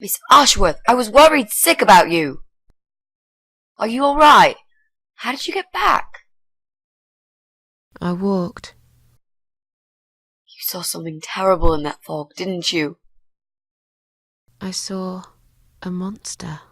Miss Ashworth, I was worried sick about you. Are you all right? How did you get back? I walked. You saw something terrible in that fog, didn't you? I saw a monster.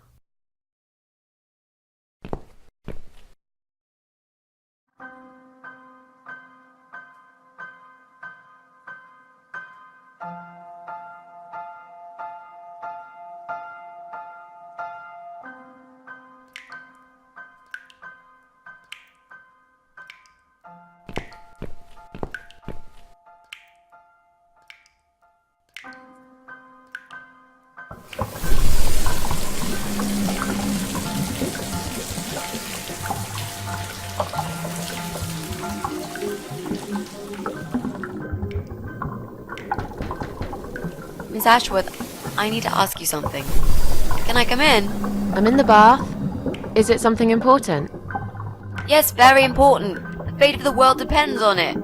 Miss Ashworth, I need to ask you something. Can I come in? I'm in the bath. Is it something important? Yes, very important. The fate of the world depends on it.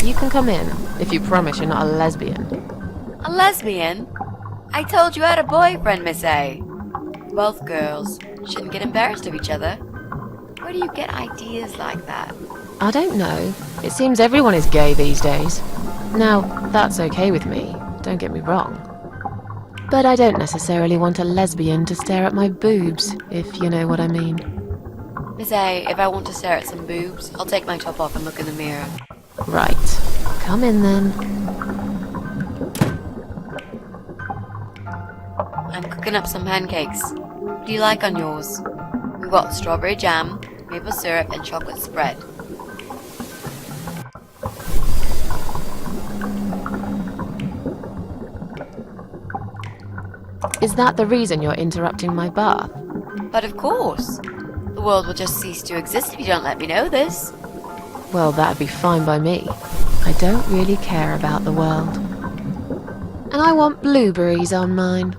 You can come in, if you promise you're not a lesbian. A lesbian? I told you I had a boyfriend, Miss A. Both girls shouldn't get embarrassed of each other. Where do you get ideas like that? I don't know. It seems everyone is gay these days. Now, that's okay with me, don't get me wrong. But I don't necessarily want a lesbian to stare at my boobs, if you know what I mean. Miss A, if I want to stare at some boobs, I'll take my top off and look in the mirror. Right. Come in then. I'm cooking up some pancakes. What do you like on yours? We've got strawberry jam, maple syrup, and chocolate spread. Is that the reason you're interrupting my bath? But of course. The world will just cease to exist if you don't let me know this. Well, that'd be fine by me. I don't really care about the world. And I want blueberries on mine.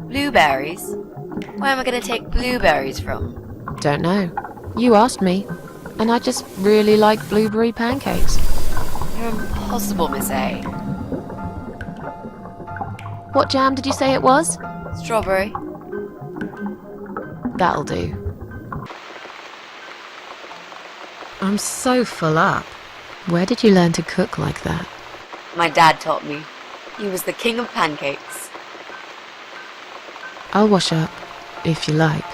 Blueberries? Where am I going to take blueberries from? Don't know. You asked me. And I just really like blueberry pancakes. You're impossible, Miss A. What jam did you say it was? Strawberry. That'll do. I'm so full up. Where did you learn to cook like that? My dad taught me. He was the king of pancakes. I'll wash up, if you like.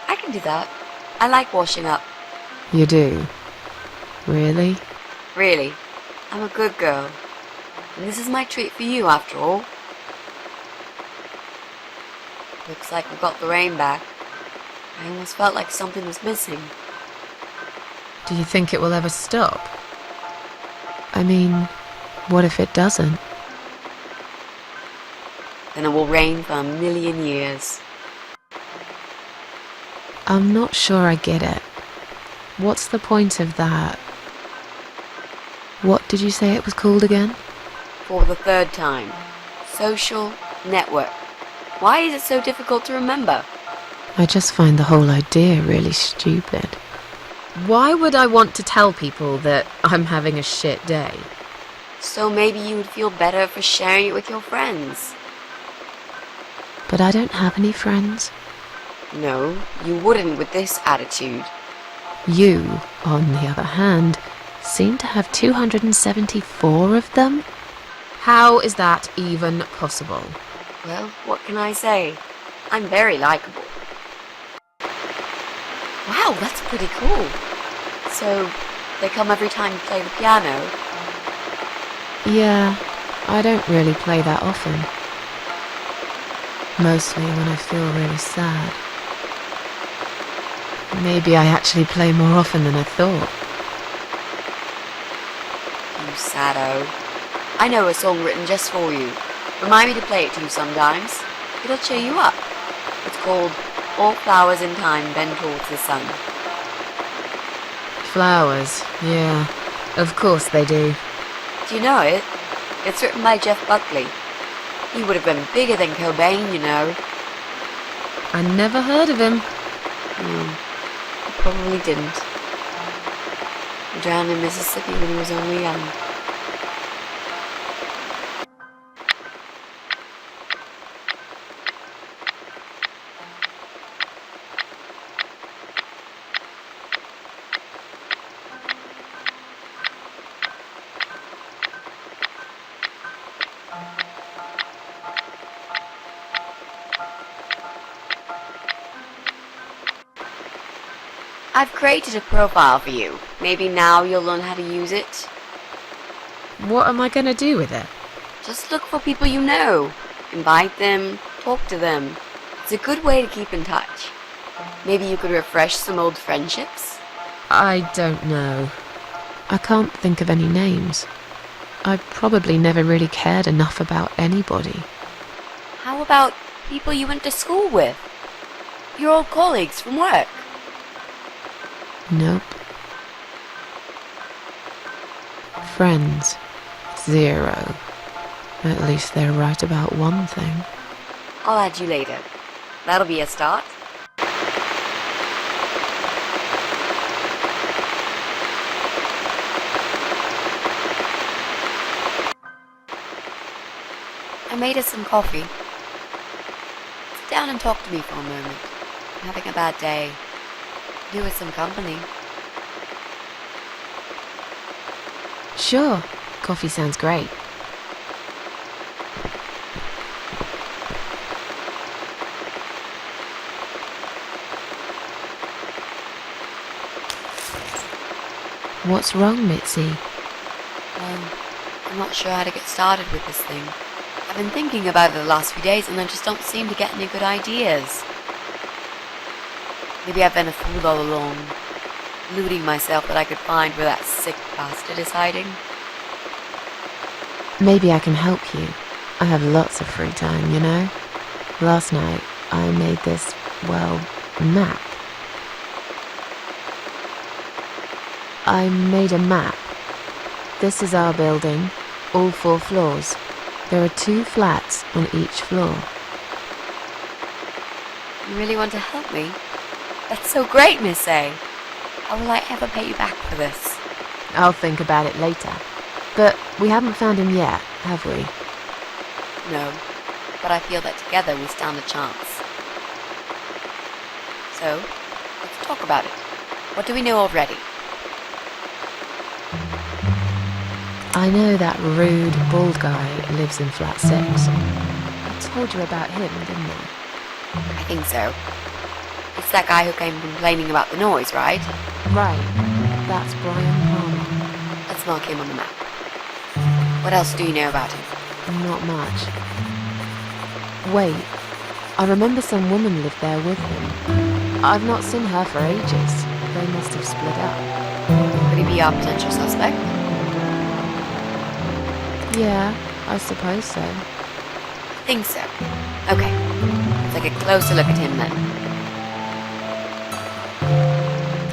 I can do that. I like washing up. You do? Really? Really. I'm a good girl. And this is my treat for you, after all. Looks like we got the rain back. I almost felt like something was missing. Do you think it will ever stop? I mean, what if it doesn't? Then it will rain for 1,000,000 years. I'm not sure I get it. What's the point of that? What did you say it was called again? For the third time. Social network. Why is it so difficult to remember? I just find the whole idea really stupid. Why would I want to tell people that I'm having a shit day? So maybe you would feel better for sharing it with your friends. But I don't have any friends. No, you wouldn't with this attitude. You, on the other hand, seem to have 274 of them? How is that even possible? Well, what can I say? I'm very likable. Wow, that's pretty cool. So, they come every time you play the piano? Yeah, I don't really play that often. Mostly when I feel really sad. Maybe I actually play more often than I thought. You saddo. I know a song written just for you. Remind me to play it to you sometimes. It'll cheer you up. It's called All Flowers in Time Bend Towards the Sun. Flowers, yeah. Of course they do. Do you know it? It's written by Jeff Buckley. He would have been bigger than Cobain, you know. I never heard of him. You probably didn't. He drowned in Mississippi when he was only young. I've created a profile for you. Maybe now you'll learn how to use it. What am I gonna do with it? Just look for people you know. Invite them, talk to them. It's a good way to keep in touch. Maybe you could refresh some old friendships? I don't know. I can't think of any names. I probably never really cared enough about anybody. How about people you went to school with? Your old colleagues from work? Nope. Friends. 0. At least they're right about one thing. I'll add you later. That'll be a start. I made us some coffee. Sit down and talk to me for a moment. I'm having a bad day. You with some company. Sure. Coffee sounds great. What's wrong, Mitzi? I'm not sure how to get started with this thing. I've been thinking about it the last few days and I just don't seem to get any good ideas. Maybe I've been a fool all along, deluding myself that I could find where that sick bastard is hiding. Maybe I can help you. I have lots of free time, you know? Last night, I made this, well, map. I made a map. This is our building, all 4 floors. There are 2 flats on each floor. You really want to help me? That's so great, Miss A. How will I ever pay you back for this? I'll think about it later. But we haven't found him yet, have we? No, but I feel that together we stand a chance. So, let's talk about it. What do we know already? I know that rude, bald guy lives in flat 6. I told you about him, didn't I? I think so. It's that guy who came complaining about the noise, right? Right. That's Brian Palmer. Let's mark him on the map. What else do you know about him? Not much. Wait. I remember some woman lived there with him. I've not seen her for ages. They must have split up. Could he be our potential suspect? Yeah, I suppose so. I think so. Okay. Let's take a closer look at him then.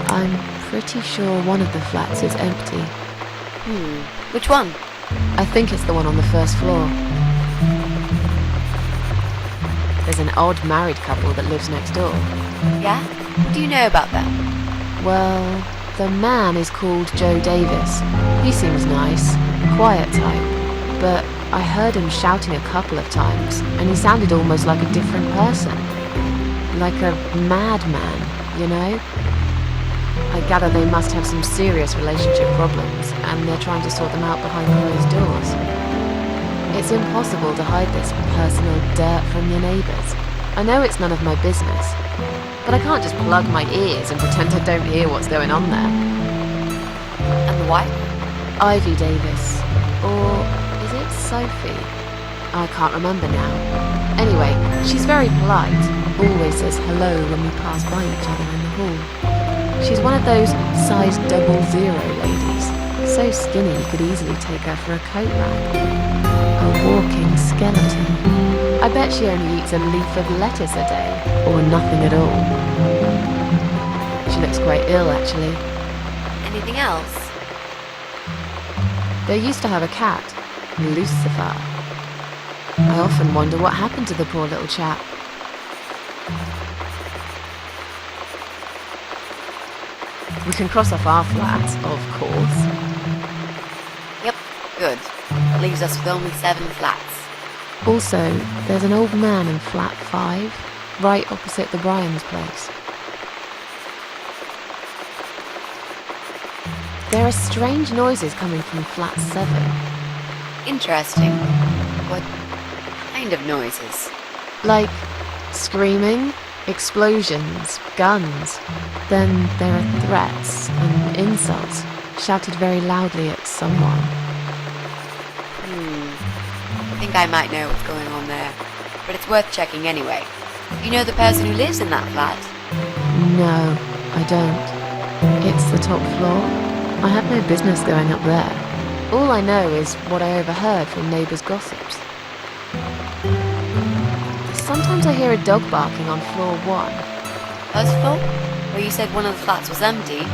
I'm pretty sure one of the flats is empty. Which one? I think it's the one on the 1st floor. There's an odd married couple that lives next door. Yeah? What do you know about them? Well, the man is called Joe Davis. He seems nice, quiet type. But I heard him shouting a couple of times, and he sounded almost like a different person. Like a madman, you know? I gather they must have some serious relationship problems, and they're trying to sort them out behind closed doors. It's impossible to hide this personal dirt from your neighbours. I know it's none of my business, but I can't just plug my ears and pretend I don't hear what's going on there. And the wife? Ivy Davis. Or is it Sophie? I can't remember now. Anyway, she's very polite, always says hello when we pass by each other in the hall. She's one of those size 00 ladies, so skinny you could easily take her for a coat rack. A walking skeleton. I bet she only eats a leaf of lettuce a day, or nothing at all. She looks quite ill, actually. Anything else? They used to have a cat, Lucifer. I often wonder what happened to the poor little chap. We can cross off our flats, of course. Yep, good. That leaves us with only 7 flats. Also, there's an old man in flat 5, right opposite the Bryans' place. There are strange noises coming from flat 7. Interesting. What kind of noises? Like screaming, explosions, guns. Then there are threats and insults, shouted very loudly at someone. I think I might know what's going on there, but it's worth checking anyway. You know the person who lives in that flat? No, I don't. It's the top floor. I have no business going up there. All I know is what I overheard from neighbours' gossips. Sometimes I hear a dog barking on floor 1. First floor? Where you said one of the flats was empty?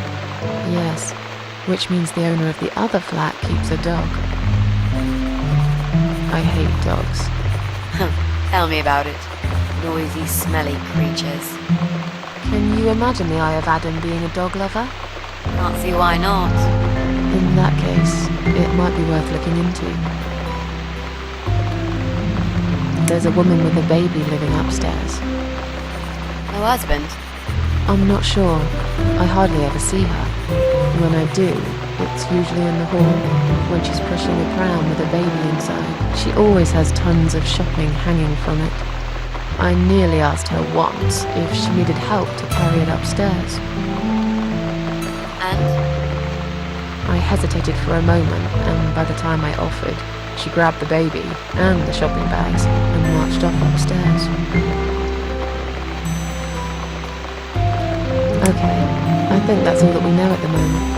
Yes, which means the owner of the other flat keeps a dog. I hate dogs. Tell me about it. Noisy, smelly creatures. Can you imagine the Eye of Adam being a dog lover? Can't see why not. In that case, it might be worth looking into. There's a woman with a baby living upstairs. No husband? I'm not sure. I hardly ever see her. When I do, it's usually in the hall, when she's pushing a pram with a baby inside. She always has tons of shopping hanging from it. I nearly asked her once if she needed help to carry it upstairs. And? I hesitated for a moment, and by the time I offered, she grabbed the baby and the shopping bags and marched off upstairs. Okay, I think that's all that we know at the moment.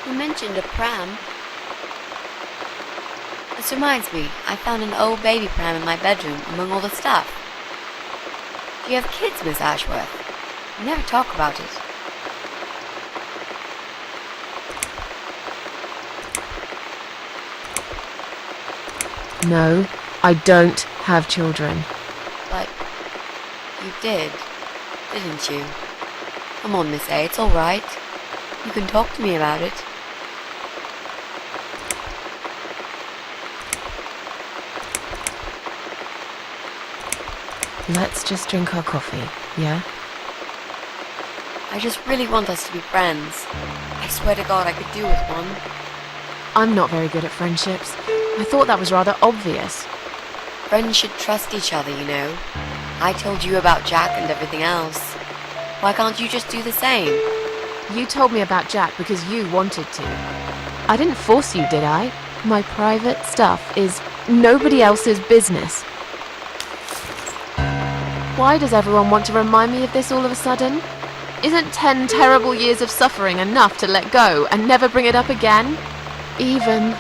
You mentioned a pram. This reminds me, I found an old baby pram in my bedroom among all the stuff. Do you have kids, Miss Ashworth? You never talk about it. No, I don't have children. But you did, didn't you? Come on, Miss A, it's all right. You can talk to me about it. Let's just drink our coffee, yeah? I just really want us to be friends. I swear to God I could do with one. I'm not very good at friendships. I thought that was rather obvious. Friends should trust each other, you know. I told you about Jack and everything else. Why can't you just do the same? You told me about Jack because you wanted to. I didn't force you, did I? My private stuff is nobody else's business. Why does everyone want to remind me of this all of a sudden? Isn't 10 terrible years of suffering enough to let go and never bring it up again? Even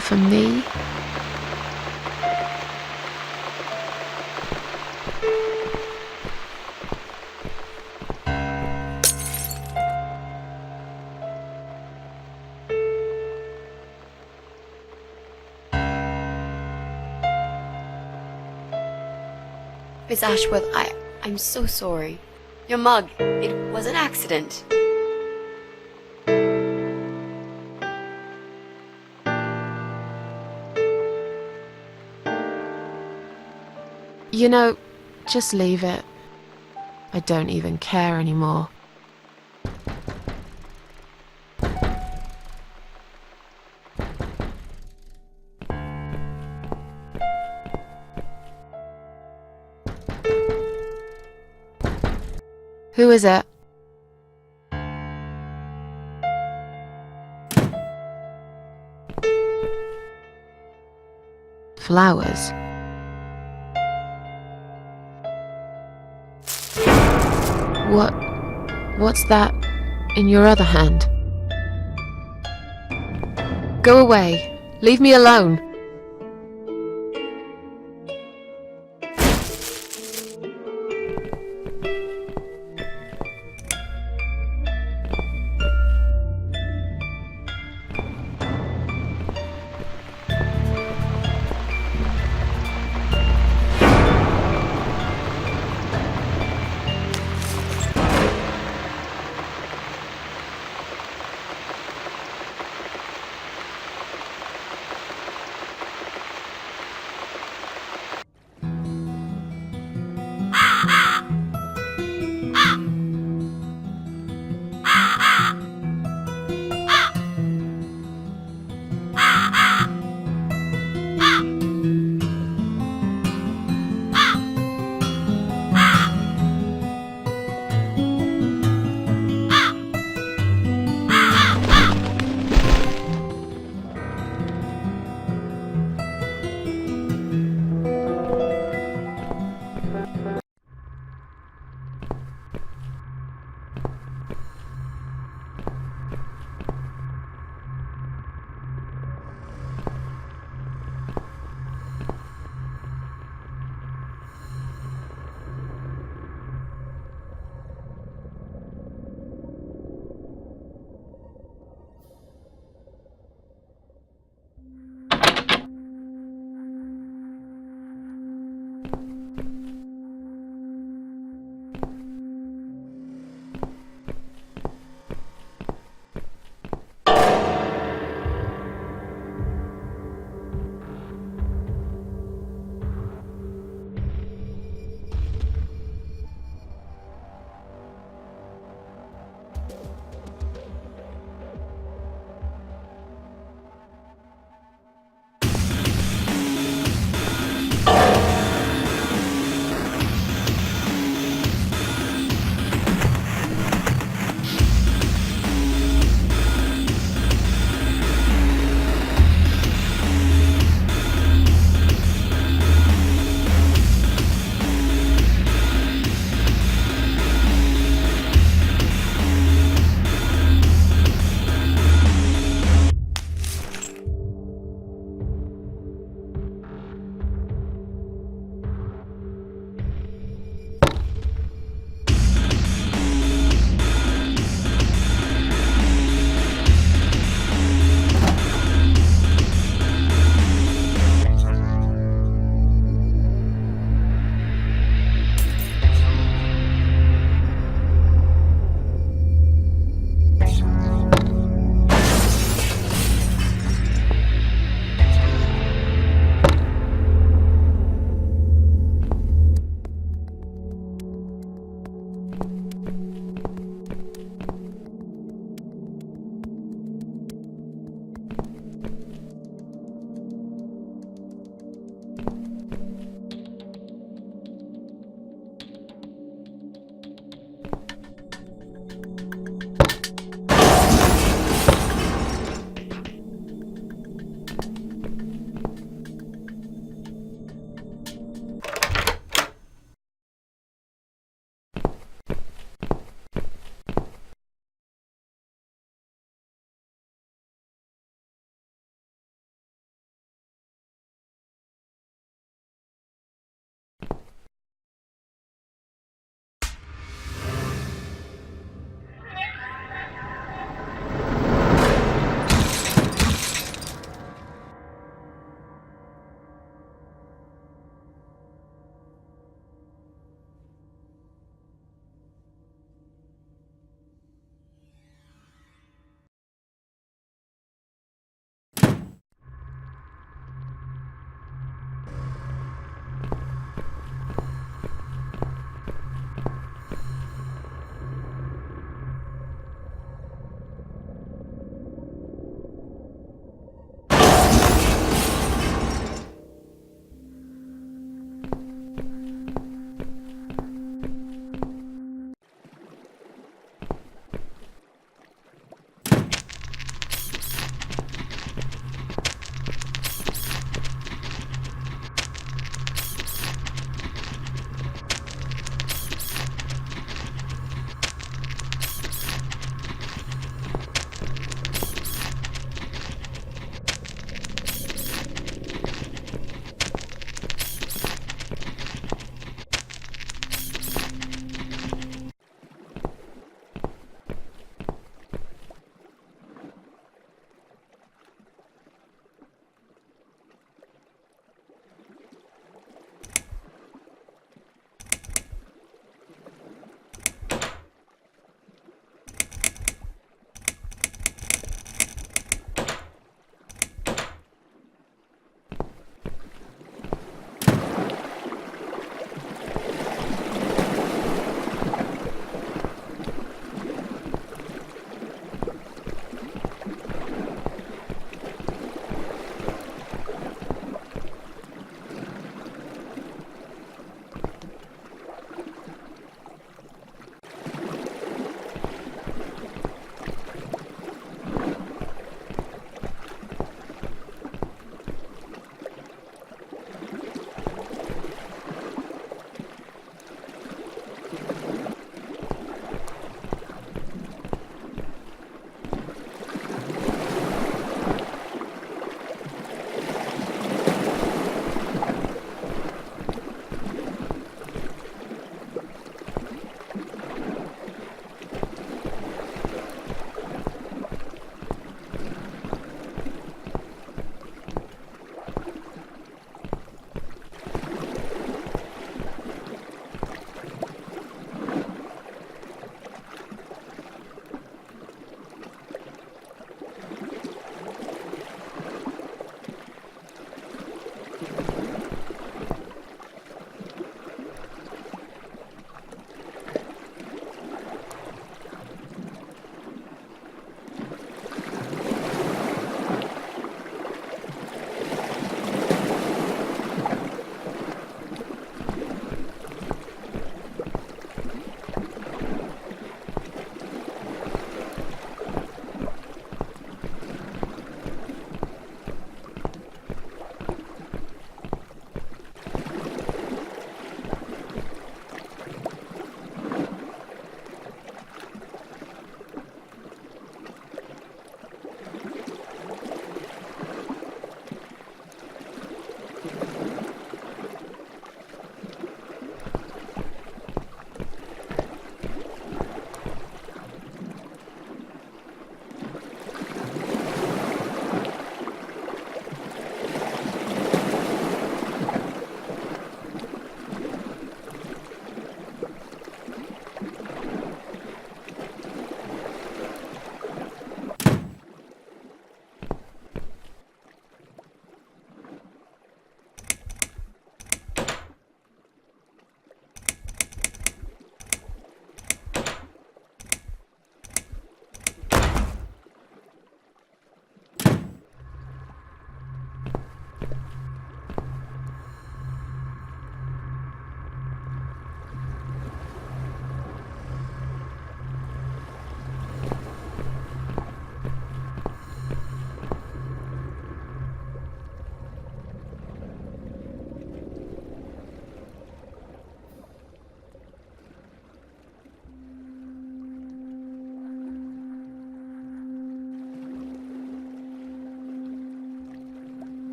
for me? Miss Ashworth, I'm so sorry. Your mug, it was an accident. You know, just leave it. I don't even care anymore. Who is it? Flowers. What's that in your other hand? Go away. Leave me alone.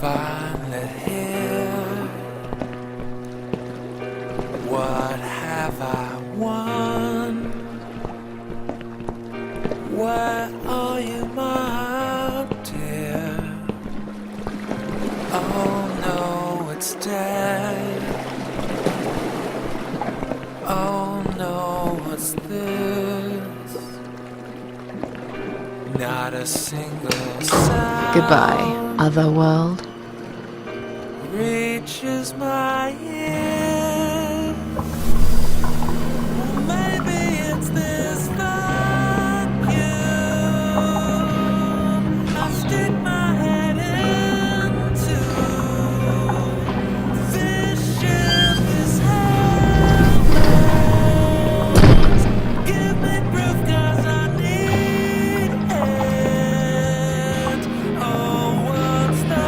finally here. What have I won? Where are you, my dear? Oh no, it's dead. Oh no, what's this? Not a single sound Goodbye, other world. reaches my ear. Well, maybe it's this vacuum. I stick my head into. This ship is helpless. Give me proof 'cause I need it. Oh, what's the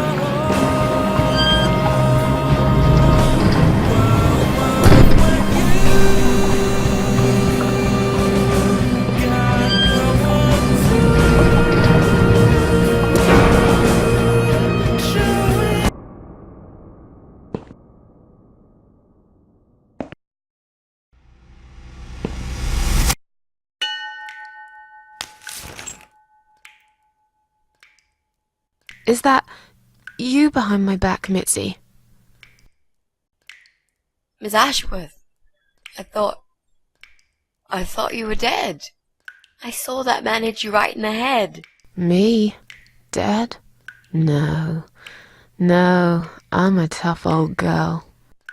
Is that you behind my back, Mitzi? Miss Ashworth, I thought you were dead. I saw that man hit you right in the head. Me? Dead? No. No, I'm a tough old girl.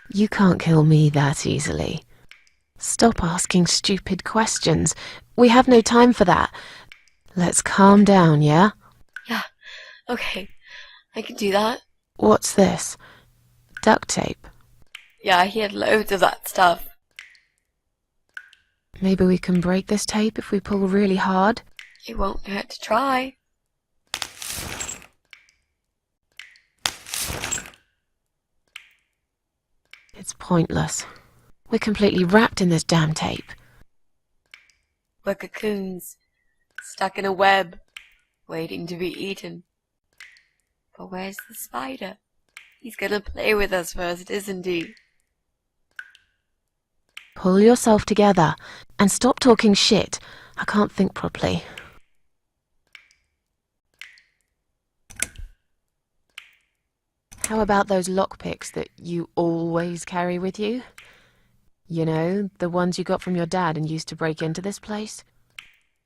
You can't kill me that easily. Stop asking stupid questions. We have no time for that. Let's calm down, yeah? Yeah, okay, I can do that. What's this? Duct tape. Yeah, he had loads of that stuff. Maybe we can break this tape if we pull really hard? It won't hurt to try. It's pointless. We're completely wrapped in this damn tape. We're cocoons, stuck in a web, waiting to be eaten. But where's the spider? He's gonna play with us first, isn't he? Pull yourself together and stop talking shit. I can't think properly. How about those lockpicks that you always carry with you? You know, the ones you got from your dad and used to break into this place?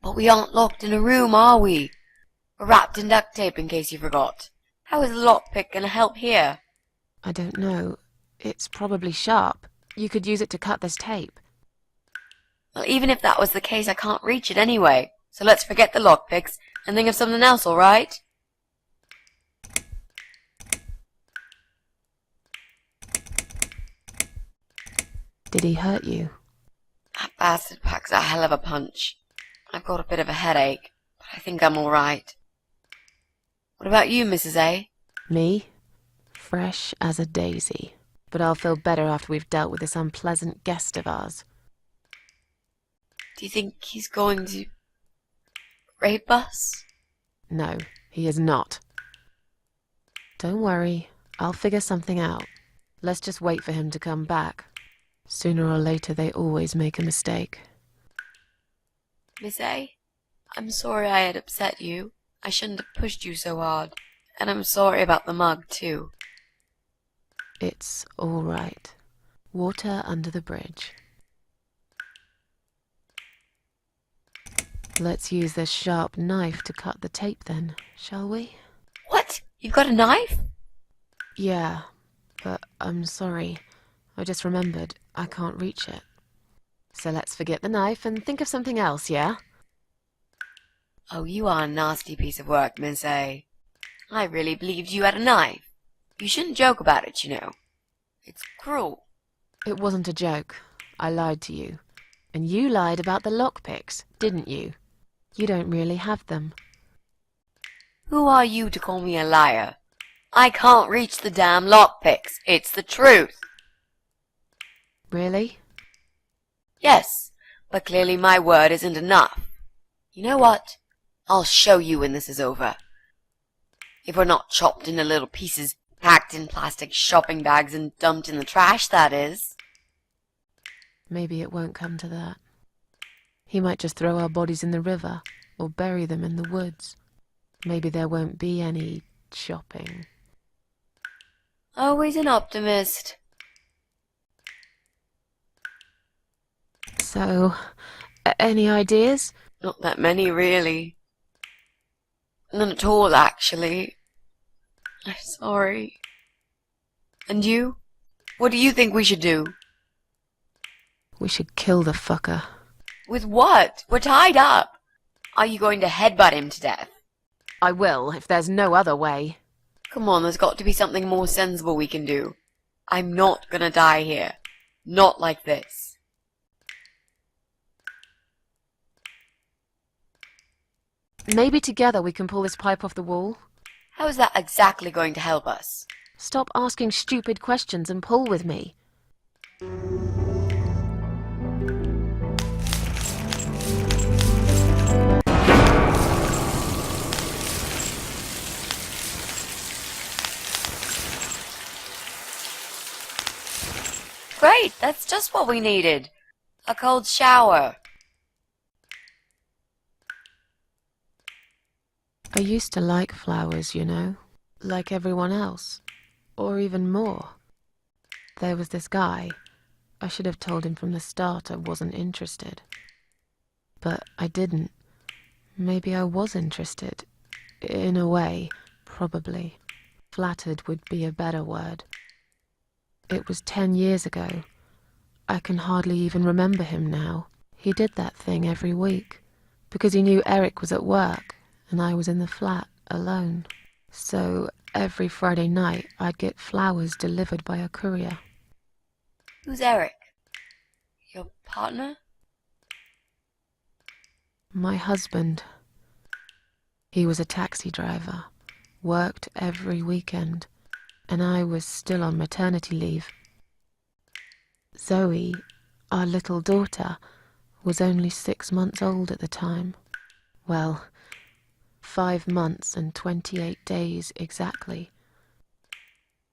But we aren't locked in a room, are we? We're wrapped in duct tape in case you forgot. How is a lockpick gonna help here? I don't know. It's probably sharp. You could use it to cut this tape. Well, even if that was the case, I can't reach it anyway. So let's forget the lockpicks and think of something else, all right? Did he hurt you? That bastard packs a hell of a punch. I've got a bit of a headache, but I think I'm all right. What about you, Mrs. A? Me? Fresh as a daisy. But I'll feel better after we've dealt with this unpleasant guest of ours. Do you think he's going to rape us? No, he is not. Don't worry, I'll figure something out. Let's just wait for him to come back. Sooner or later, they always make a mistake. Miss A, I'm sorry I had upset you. I shouldn't have pushed you so hard. And I'm sorry about the mug, too. It's all right. Water under the bridge. Let's use this sharp knife to cut the tape then, shall we? What? You've got a knife? Yeah, but I'm sorry. I just remembered I can't reach it. So let's forget the knife and think of something else, yeah? Oh, you are a nasty piece of work, Miss A. I really believed you had a knife. You shouldn't joke about it, you know. It's cruel. It wasn't a joke. I lied to you. And you lied about the lockpicks, didn't you? You don't really have them. Who are you to call me a liar? I can't reach the damn lockpicks. It's the truth. Really? Yes, but clearly my word isn't enough. You know what? I'll show you when this is over. If we're not chopped into little pieces Packed in plastic shopping bags and dumped in the trash, that is. Maybe it won't come to that. He might just throw our bodies in the river or bury them in the woods. Maybe there won't be any shopping. Always an optimist. So, any ideas? Not that many, really. None at all, actually. I'm sorry. And you? What do you think we should do? We should kill the fucker. With what? We're tied up. Are you going to headbutt him to death? I will, if there's no other way. Come on, there's got to be something more sensible we can do. I'm not gonna die here. Not like this. Maybe together we can pull this pipe off the wall? How is that exactly going to help us? Stop asking stupid questions and pull with me. Great, that's just what we needed. A cold shower. I used to like flowers, you know, like everyone else, or even more. There was this guy. I should have told him from the start I wasn't interested. But I didn't. Maybe I was interested. In a way, probably. Flattered would be a better word. It was 10 years ago. I can hardly even remember him now. He did that thing every week, because he knew Eric was at work, and I was in the flat, alone. So every Friday night I'd get flowers delivered by a courier. Who's Eric? Your partner? My husband. He was a taxi driver, worked every weekend, and I was still on maternity leave. Zoe, our little daughter, was only 6 months old at the time. Well, 5 months and 28 days exactly.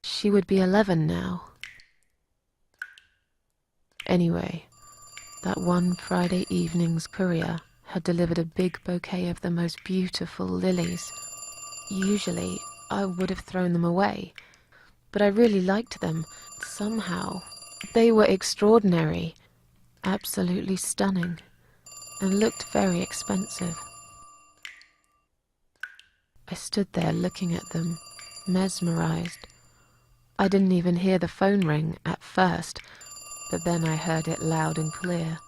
She would be 11 now. Anyway, that one Friday evening's courier had delivered a big bouquet of the most beautiful lilies. Usually, I would have thrown them away, but I really liked them, somehow. They were extraordinary, absolutely stunning, and looked very expensive. I stood there looking at them, mesmerized. I didn't even hear the phone ring at first, but then I heard it loud and clear,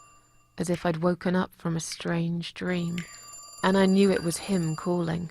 as if I'd woken up from a strange dream, and I knew it was him calling.